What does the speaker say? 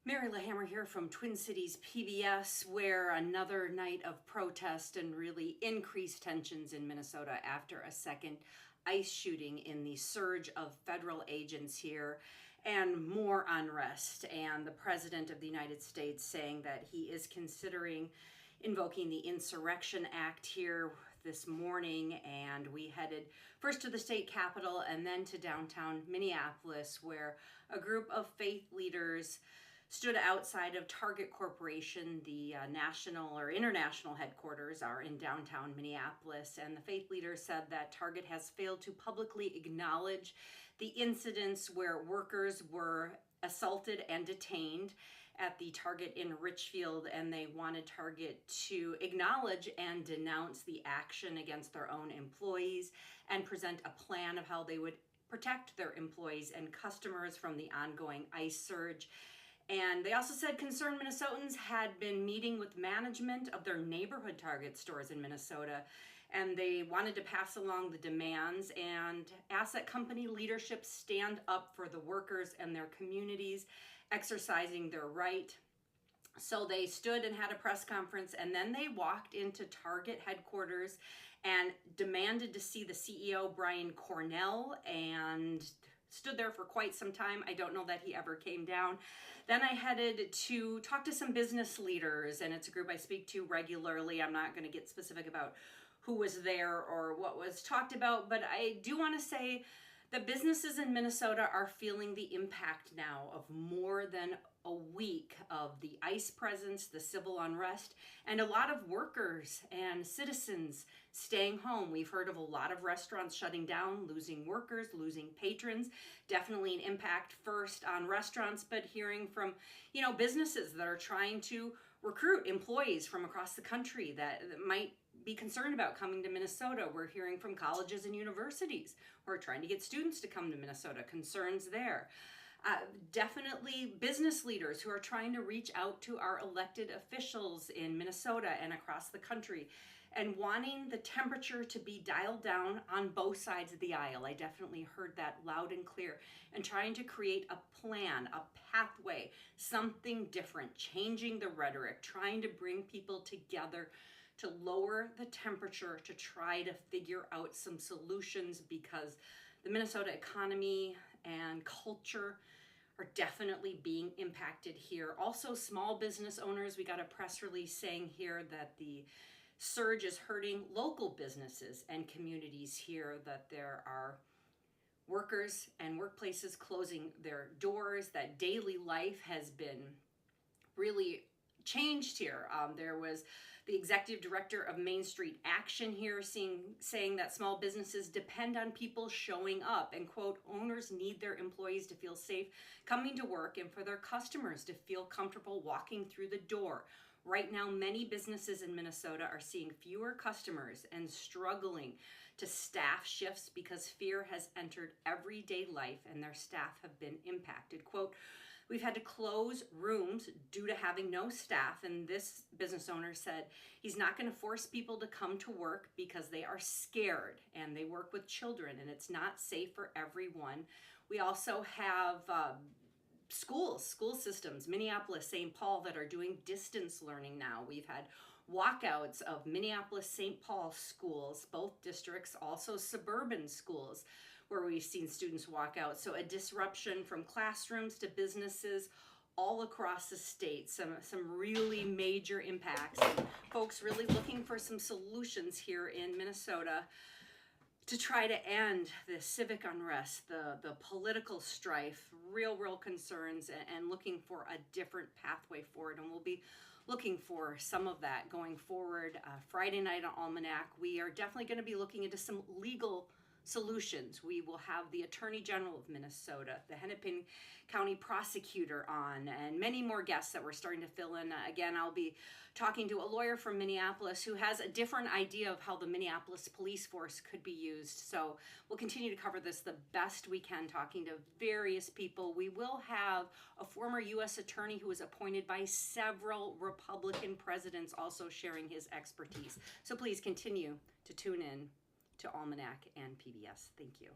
Mary LaHammer here from Twin Cities PBS, where another night of protest and really increased tensions in Minnesota after a second ICE shooting in the surge of federal agents here, and more unrest, and the President of the United States saying that he is considering invoking the Insurrection Act here this morning. And we headed first to the state capitol and then to downtown Minneapolis, where a group of faith leaders stood outside of Target Corporation. The national or international headquarters are in downtown Minneapolis, and the faith leader said that Target has failed to publicly acknowledge the incidents where workers were assaulted and detained at the Target in Richfield, and they wanted Target to acknowledge and denounce the action against their own employees and present a plan of how they would protect their employees and customers from the ongoing ICE surge. And they also said concerned Minnesotans had been meeting with management of their neighborhood Target stores in Minnesota, and they wanted to pass along the demands and ask that company leadership stand up for the workers and their communities exercising their right. So they stood and had a press conference, and then they walked into Target headquarters and demanded to see the CEO, Brian Cornell, and stood there for quite some time. I don't know that he ever came down. Then I headed to talk to some business leaders, and it's a group I speak to regularly. I'm not going to get specific about who was there or what was talked about, but I do want to say that businesses in Minnesota are feeling the impact now of more than a week of the ICE presence, the civil unrest, and a lot of workers and citizens staying home. We've heard of a lot of restaurants shutting down, losing workers, losing patrons. Definitely an impact first on restaurants, but hearing from, businesses that are trying to recruit employees from across the country that might be concerned about coming to Minnesota. We're hearing from colleges and universities who are trying to get students to come to Minnesota, concerns there. Definitely business leaders who are trying to reach out to our elected officials in Minnesota and across the country and wanting the temperature to be dialed down on both sides of the aisle. I definitely heard that loud and clear, and trying to create a plan, a pathway, something different, changing the rhetoric, trying to bring people together to lower the temperature, to try to figure out some solutions, because the Minnesota economy and culture are definitely being impacted here. Also, small business owners, we got a press release saying here that the surge is hurting local businesses and communities here, that there are workers and workplaces closing their doors, that daily life has been really changed here. There was the executive director of Main Street Action here saying that small businesses depend on people showing up, and quote, owners need their employees to feel safe coming to work and for their customers to feel comfortable walking through the door. Right now, many businesses in Minnesota are seeing fewer customers and struggling to staff shifts because fear has entered everyday life and their staff have been impacted. Quote, we've had to close rooms due to having no staff, and this business owner said he's not going to force people to come to work because they are scared and they work with children and it's not safe for everyone. We also have school systems, Minneapolis, St. Paul, that are doing distance learning now. We've had walkouts of Minneapolis, St. Paul schools, both districts, also suburban schools, where we've seen students walk out. So a disruption from classrooms to businesses all across the state, some really major impacts. And folks really looking for some solutions here in Minnesota to try to end the civic unrest, the political strife, real concerns, and looking for a different pathway forward. And we'll be looking for some of that going forward. Friday night on Almanac, we are definitely going to be looking into some legal solutions. We will have the Attorney General of Minnesota, the Hennepin County Prosecutor on, and many more guests that we're starting to fill in. Again, I'll be talking to a lawyer from Minneapolis who has a different idea of how the Minneapolis police force could be used. So we'll continue to cover this the best we can, talking to various people. We will have a former U.S. attorney who was appointed by several Republican presidents also sharing his expertise. So please continue to tune in to Almanac and PBS. Thank you.